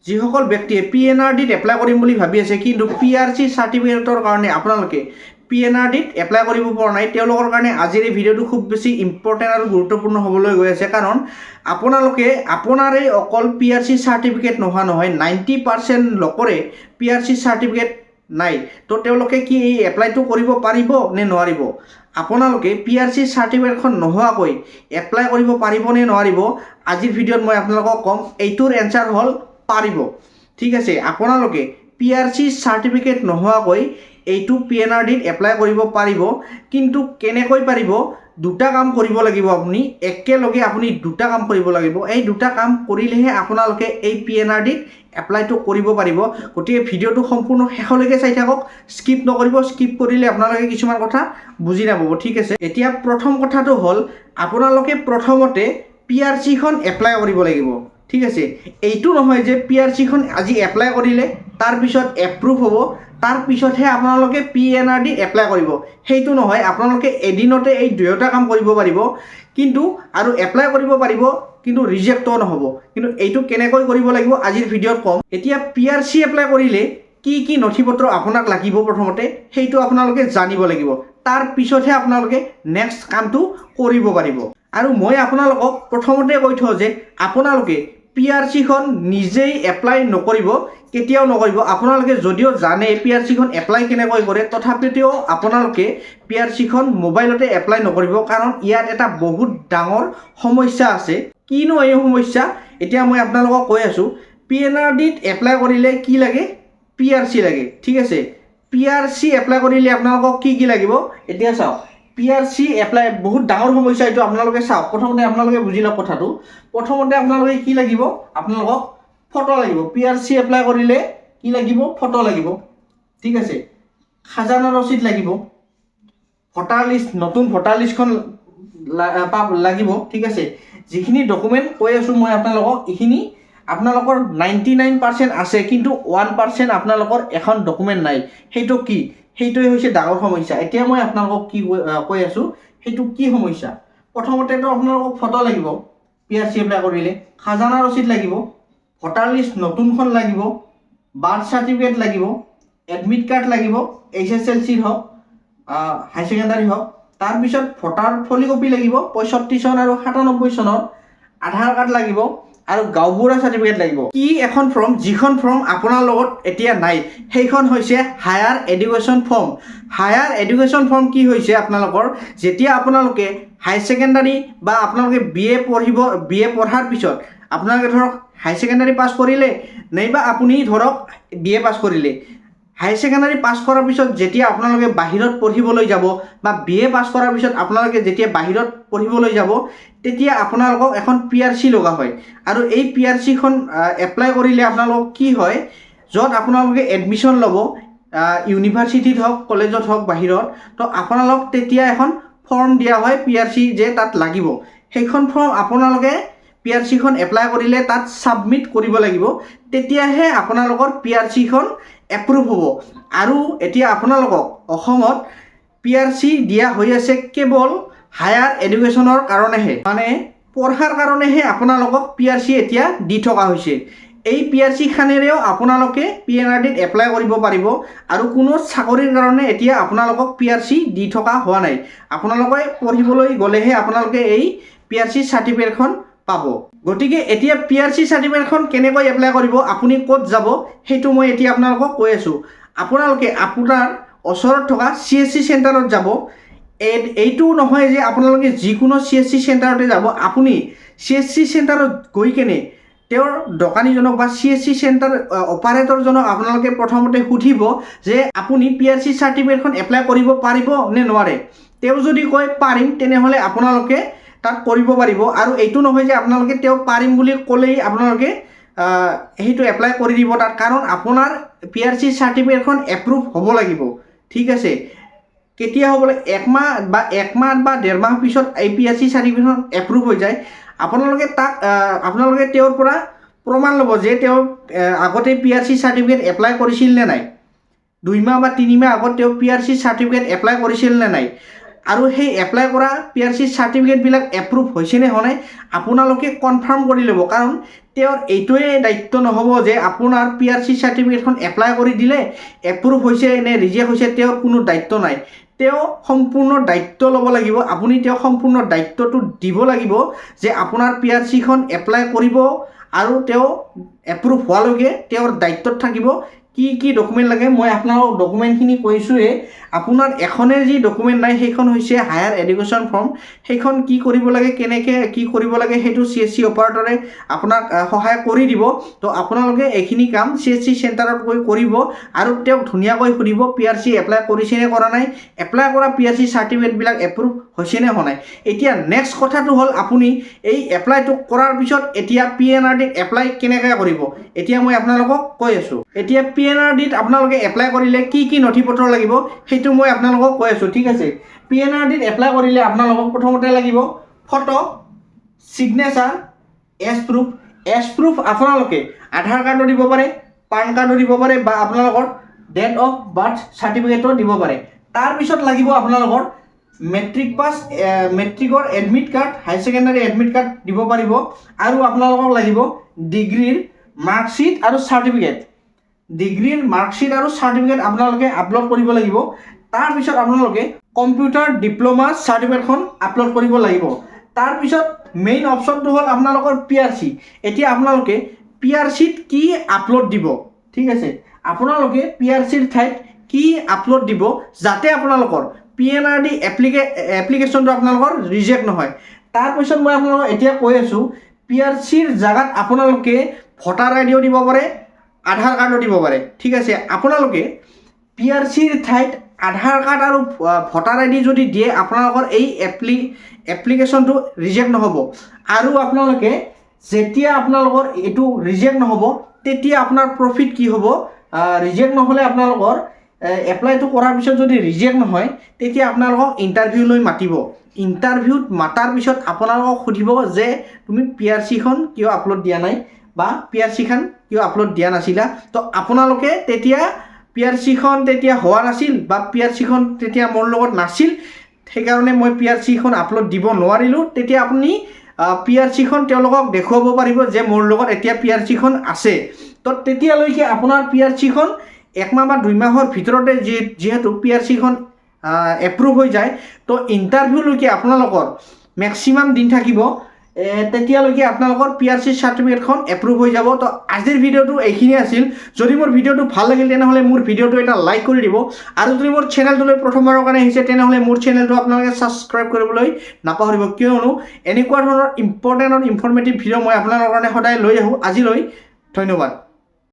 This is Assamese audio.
যিসকল ব্যক্তিয়ে PNRDত এপ্লাই কৰিম বুলি ভাবি আছে কিন্তু PRC চাৰ্টিফিকেটৰ কাৰণে আপোনালোকে PNRDত এপ্লাই কৰিব পৰা নাই, তেওঁলোকৰ কাৰণে আজিৰ এই ভিডিঅ'টো খুব বেছি ইম্পৰ্টেণ্ট আৰু গুৰুত্বপূৰ্ণ হ'বলৈ গৈ আছে। কাৰণ আপোনালোকে আপোনাৰে অকল PRC চাৰ্টিফিকেট নোহোৱা নহয়, 90% লোকৰে PRC চাৰ্টিফিকেট নাই। তো তেওঁলোকে কি এই এপ্লাইটো কৰিব পাৰিব নে নোৱাৰিব? আপোনালোকে PRC চাৰ্টিফিকেটখন নোহোৱাকৈ এপ্লাই কৰিব পাৰিব নে নোৱাৰিব? আজিৰ ভিডিঅ'ত মই আপোনালোকক ক'ম। এইটোৰ এনচাৰ হ'ল পাৰিব। ঠিক আছে, আপোনালোকে PRC চাৰ্টিফিকেট নোহোৱাকৈ এইটো PNRDত এপ্লাই কৰিব পাৰিব। কিন্তু কেনেকৈ পাৰিব? দুটা কাম কৰিব লাগিব আপুনি, একেলগে আপুনি দুটা কাম কৰিব লাগিব। এই দুটা কাম কৰিলেহে আপোনালোকে এই PNRDত এপ্লাইটো কৰিব পাৰিব। গতিকে ভিডিঅ'টো সম্পূৰ্ণ শেষলৈকে চাই থাকক, স্কিপ নকৰিব। স্কিপ কৰিলে আপোনালোকে কিছুমান কথা বুজি নাপাব। ঠিক আছে, এতিয়া প্ৰথম কথাটো হ'ল আপোনালোকে প্ৰথমতে PRCখন এপ্লাই কৰিব লাগিব। ঠিক আছে, এইটো নহয় যে PRCখন আজি এপ্লাই কৰিলে তাৰপিছত এপ্ৰুভ হ'ব, তাৰপিছতহে আপোনালোকে PNRD এপ্লাই কৰিব। সেইটো নহয়, আপোনালোকে এদিনতে এই দুয়োটা কাম কৰিব পাৰিব, কিন্তু আৰু এপ্লাই কৰিব পাৰিব, কিন্তু ৰিজেক্টও নহ'ব। কিন্তু এইটো কেনেকৈ কৰিব লাগিব আজিৰ ভিডিঅ'ত ক'ম। এতিয়া PRC এপ্লাই কৰিলে কি কি নথিপত্ৰ আপোনাক লাগিব প্ৰথমতে সেইটো আপোনালোকে জানিব লাগিব, তাৰপিছতহে আপোনালোকে নেক্সট কামটো কৰিব পাৰিব। আৰু মই আপোনালোকক প্ৰথমতে কৈ থওঁ যে আপোনালোকে PRCখন নিজেই এপ্লাই নকৰিব, কেতিয়াও নকৰিব। আপোনালোকে যদিও জানে PRCখন এপ্লাই কেনেকৈ কৰে, তথাপিও আপোনালোকে PRCখন মোবাইলতে এপ্লাই নকৰিব, কাৰণ ইয়াত এটা বহুত ডাঙৰ সমস্যা আছে। কিনো এই সমস্যা? এতিয়া মই আপোনালোকক কৈ আছোঁ। PNRDত এপ্লাই কৰিলে কি লাগে? PRC লাগে। ঠিক আছে, PRC এপ্লাই কৰিলে আপোনালোকক কি কি লাগিব এতিয়া চাওক। PRC এপ্লাই বহুত ডাঙৰ সমস্যা, এইটো আপোনালোকে চাওক। প্ৰথমতে আপোনালোকে বুজি লওক কথাটো। প্ৰথমতে আপোনালোকে কি লাগিব? আপোনালোকক ফটো লাগিব। PRC এপ্লাই কৰিলে কি লাগিব? ফটো লাগিব। ঠিক আছে, খাজানা ৰচিদ লাগিব, ভোটাৰ লিষ্ট, নতুন ভোটাৰ লিষ্টখন লাগিব। ঠিক আছে, যিখিনি ডকুমেণ্ট কৈ আছোঁ মই আপোনালোকক, এইখিনি আপোনালোকৰ 99% আছে, কিন্তু 1% আপোনালোকৰ এখন ডকুমেণ্ট নাই। সেইটো কি? সেইটোৱে হৈছে ডাঙৰ সমস্যা। এতিয়া মই আপোনালোকক কি কৈ আছোঁ, সেইটো কি সমস্যা। প্ৰথমতেতো আপোনালোকক ফটো লাগিব PRC এপ্লাই কৰিলে, খাজানা ৰচিদ লাগিব, ভোটাৰ লিষ্ট নতুনখন লাগিব, বাৰ্থ চাৰ্টিফিকেট লাগিব, এডমিট কাৰ্ড লাগিব, HSLC হওক, হাই ছেকেণ্ডাৰী হওক। তাৰপিছত ভোটাৰ ফটোকপি লাগিব 65 চন আৰু 97 চনৰ, আধাৰ কাৰ্ড লাগিব আৰু গাঁওবুঢ়া চাৰ্টিফিকেট লাগিব। কি এখন ফৰ্ম, যিখন ফৰ্ম আপোনাৰ লগত এতিয়া নাই, সেইখন হৈছে higher education form. Higher education form কি হৈছে আপোনালোকৰ? যেতিয়া আপোনালোকে হাই ছেকেণ্ডাৰী বা আপোনালোকে BA পঢ়িব, BA পঢ়াৰ পিছত আপোনালোকে ধৰক হাই ছেকেণ্ডাৰী পাছ কৰিলে, নাইবা আপুনি ধৰক BA পাছ কৰিলে। হাই ছেকেণ্ডাৰী পাছ কৰাৰ পিছত যেতিয়া আপোনালোকে বাহিৰত পঢ়িবলৈ যাব, বা BA পাছ কৰাৰ পিছত আপোনালোকে যেতিয়া বাহিৰত পঢ়িবলৈ যাব, তেতিয়া আপোনালোকক এখন PRC লগা হয়। আৰু এই PRCখন এপ্লাই কৰিলে আপোনালোকক কি হয়, য'ত আপোনালোকে এডমিশ্যন ল'ব, ইউনিভাৰ্চিটিত হওক, কলেজত হওক, বাহিৰত, তো আপোনালোক তেতিয়া এখন ফৰ্ম দিয়া হয় PRC যে তাত লাগিব। সেইখন ফৰ্ম আপোনালোকে PRCখন এপ্লাই কৰিলে তাত ছাবমিট কৰিব লাগিব, তেতিয়াহে আপোনালোকৰ PRCখন এপ্ৰুভ হ'ব। আৰু এতিয়া আপোনালোকক অসমত PRC দিয়া হৈ আছে কেৱল হায়াৰ এডুকেশ্যনৰ কাৰণেহে, মানে পঢ়াৰ কাৰণেহে আপোনালোকক PRC এতিয়া দি থকা হৈছে। এই PRC খানেৰেও আপোনালোকে PNRDত এপ্লাই কৰিব পাৰিব, আৰু কোনো চাকৰিৰ কাৰণে এতিয়া আপোনালোকক PRC দি থকা হোৱা নাই। আপোনালোকে পঢ়িবলৈ গ'লেহে আপোনালোকে এই PRC চাৰ্টিফিকেটখন পাব। গতিকে এতিয়া PRC চাৰ্টিফিকেটখন কেনেকৈ এপ্লাই কৰিব, আপুনি ক'ত যাব, সেইটো মই এতিয়া আপোনালোকক কৈ আছোঁ। আপোনালোকে আপোনাৰ ওচৰত থকা CSC চেণ্টাৰত যাব। এইটো নহয় যে আপোনালোকে যিকোনো CSC চেণ্টাৰতে যাব। আপুনি CSC চেণ্টাৰত গৈ কেনে তেওঁৰ দোকানীজনক বা CSC চেণ্টাৰ অপাৰেটৰজনক আপোনালোকে প্ৰথমতে সুধিব যে আপুনি PRC চাৰ্টিফিকেটখন এপ্লাই কৰিব পাৰিব নে নোৱাৰে। তেওঁ যদি কয় পাৰিম, তেনেহ'লে আপোনালোকে তাত কৰিব পাৰিব। আৰু এইটো নহয় যে আপোনালোকে তেওঁ পাৰিম বুলি ক'লেই আপোনালোকে সেইটো এপ্লাই কৰি দিব তাত, কাৰণ আপোনাৰ PRC চাৰ্টিফিকেটখন এপ্ৰুভ হ'ব লাগিব। ঠিক আছে, কেতিয়া হ'ব লাগে? এক মাহ বা 1.5 মাহ পিছত এই PRC চাৰ্টিফিকেটখন এপ্ৰুভ হৈ যায়। আপোনালোকে তেওঁৰ পৰা প্ৰমাণ ল'ব যে তেওঁ আগতে PRC চাৰ্টিফিকেট এপ্লাই কৰিছিল নে নাই, 2 মাহ বা 3 মাহ আগত তেওঁ PRC চাৰ্টিফিকেট এপ্লাই কৰিছিল নে নাই। আৰু সেই এপ্লাই কৰা PRC চাৰ্টিফিকেটবিলাক এপ্ৰুভ হৈছেনে হোৱা নাই আপোনালোকে কনফাৰ্ম কৰি ল'ব। কাৰণ তেওঁৰ এইটোৱে দায়িত্ব নহ'ব যে আপোনাৰ PRC চাৰ্টিফিকেটখন এপ্লাই কৰি দিলে এপ্ৰুভ হৈছে নে ৰিজেক্ট হৈছে তেওঁৰ কোনো দায়িত্ব নাই। তেওঁ সম্পূৰ্ণ দায়িত্ব ল'ব লাগিব। আপুনি তেওঁ সম্পূৰ্ণ দায়িত্বটো দিব লাগিব যে আপোনাৰ PRCখন এপ্লাই কৰিব আৰু তেওঁ এপ্ৰুভ হোৱালৈকে তেওঁৰ দায়িত্বত থাকিব। কি কি ডকুমেণ্ট লাগে মই আপোনালোকক ডকুমেণ্টখিনি কৈছোঁহে। আপোনাৰ এখনে যি ডকুমেণ্ট নাই সেইখন হৈছে হায়াৰ এডুকেশ্যন ফৰ্ম। সেইখন কি কৰিব লাগে, কেনেকৈ কি কৰিব লাগে সেইটো CSC অপাৰেটৰে আপোনাক সহায় কৰি দিব। তো আপোনালোকে এইখিনি কাম CSC চেণ্টাৰত গৈ কৰিব আৰু তেওঁক ধুনীয়াকৈ সুধিব PRC এপ্লাই কৰিছেনে কৰা নাই, এপ্লাই কৰা PRC চাৰ্টিফিকেটবিলাক এপ্ৰুভ হৈছেনে হোৱা নাই। এতিয়া নেক্সট কথাটো হ'ল আপুনি এই এপ্লাইটো কৰাৰ পিছত এতিয়া PNRDত এপ্লাই কেনেকৈ কৰিব এতিয়া মই আপোনালোকক কৈ আছোঁ। এতিয়া PNRDত আপোনালোকে এপ্লাই কৰিলে কি কি নথি পত্ৰ লাগিব সেইটো মই আপোনালোকক কৈ আছোঁ, ঠিক আছে। PNRDত এপ্লাই কৰিলে আপোনালোকক প্ৰথমতে লাগিব ফটো, ছিগনেচাৰ, এজ প্ৰুফ আপোনালোকে আধাৰ কাৰ্ডো দিব পাৰে, পান কাৰ্ডো দিব পাৰে বা আপোনালোকৰ ডেট অফ বাৰ্থ চাৰ্টিফিকেটো দিব পাৰে। তাৰপিছত লাগিব আপোনালোকৰ মেট্ৰিক পাছ, মেট্ৰিকৰ এডমিট কাৰ্ড, হাই ছেকেণ্ডাৰী এডমিট কাৰ্ড দিব পাৰিব আৰু আপোনালোকক লাগিব ডিগ্ৰীৰ মাৰ্কশ্বিট আৰু চাৰ্টিফিকেট। ডিগ্ৰীৰ মাৰ্কশ্বিট আৰু চাৰ্টিফিকেট আপোনালোকে আপলোড কৰিব লাগিব। তাৰপিছত আপোনালোকে কম্পিউটাৰ ডিপ্ল'মা চাৰ্টিফিকেটখন আপলোড কৰিব লাগিব। তাৰপিছত মেইন অপশ্যনটো হ'ল আপোনালোকৰ PRC। এতিয়া আপোনালোকে PRCত কি আপলোড দিব, ঠিক আছে। আপোনালোকে PRCৰ ঠাইত কি আপলোড দিব যাতে আপোনালোকৰ PNRD এপ্লিকেশ্যনটো আপোনালোকৰ ৰিজেক্ট নহয়। তাৰপিছত মই আপোনালোকক এতিয়া কৈ আছোঁ PRCৰ জেগাত আপোনালোকে ভোটাৰ আইডিও দিব পাৰে, আধাৰ কাৰ্ডো দিব পাৰে, ঠিক আছে। আপোনালোকে PRCৰ ঠাইত আধাৰ কাৰ্ড আৰু ভোটাৰ আইডি যদি দিয়ে আপোনালোকৰ এই এপ্লিকেশ্যনটো ৰিজেক্ট নহ'ব। আৰু আপোনালোকে যেতিয়া আপোনালোকৰ এইটো ৰিজেক্ট নহ'ব তেতিয়া আপোনাৰ প্ৰফিট কি হ'ব, ৰিজেক্ট নহ'লে আপোনালোকৰ এপ্লাইটো কৰাৰ পিছত যদি ৰিজেক্ট নহয় তেতিয়া আপোনালোকক ইণ্টাৰভিউলৈ মাতিব। ইণ্টাৰভিউত মাতাৰ পিছত আপোনালোকক সুধিব যে তুমি PRCখন কিয় আপলোড দিয়া নাই বা PRCখন কিয় আপলোড দিয়া নাছিলা। তো আপোনালোকে তেতিয়া PRCখন তেতিয়া হোৱা নাছিল বা PRCখন তেতিয়া মোৰ লগত নাছিল, সেইকাৰণে মই PRCখন আপলোড দিব নোৱাৰিলোঁ। তেতিয়া আপুনি PRCখন তেওঁলোকক দেখুৱাব পাৰিব যে মোৰ লগত এতিয়া PRCখন আছে। তো তেতিয়ালৈকে আপোনাৰ PRCখন 1 মাহ বা 2 মাহৰ ভিতৰতে যিহেতু PRCখন এপ্ৰুভ হৈ যায়, তো ইণ্টাৰভিউলৈকে আপোনালোকৰ মেক্সিমাম দিন থাকিব। তেতিয়ালৈকে আপোনালোকৰ PRC চাৰ্টিফিকেটখন এপ্ৰুভ হৈ যাব। তো আজিৰ ভিডিঅ'টো এইখিনি আছিল। যদি মোৰ ভিডিঅ'টো ভাল লাগিল তেনেহ'লে মোৰ ভিডিঅ'টো এটা লাইক কৰি দিব আৰু যদি মোৰ চেনেলটোলৈ প্ৰথমবাৰৰ কাৰণে আহিছে তেনেহ'লে মোৰ চেনেলটো আপোনালোকে ছাবস্ক্ৰাইব কৰিবলৈ নাপাহৰিব, কিয়নো এনেকুৱা ধৰণৰ ইম্পৰ্টেণ্ট আৰু ইনফৰ্মেটিভ ভিডিঅ' মই আপোনালোকৰ কাৰণে সদায় লৈ আহোঁ। আজিলৈ ধন্যবাদ।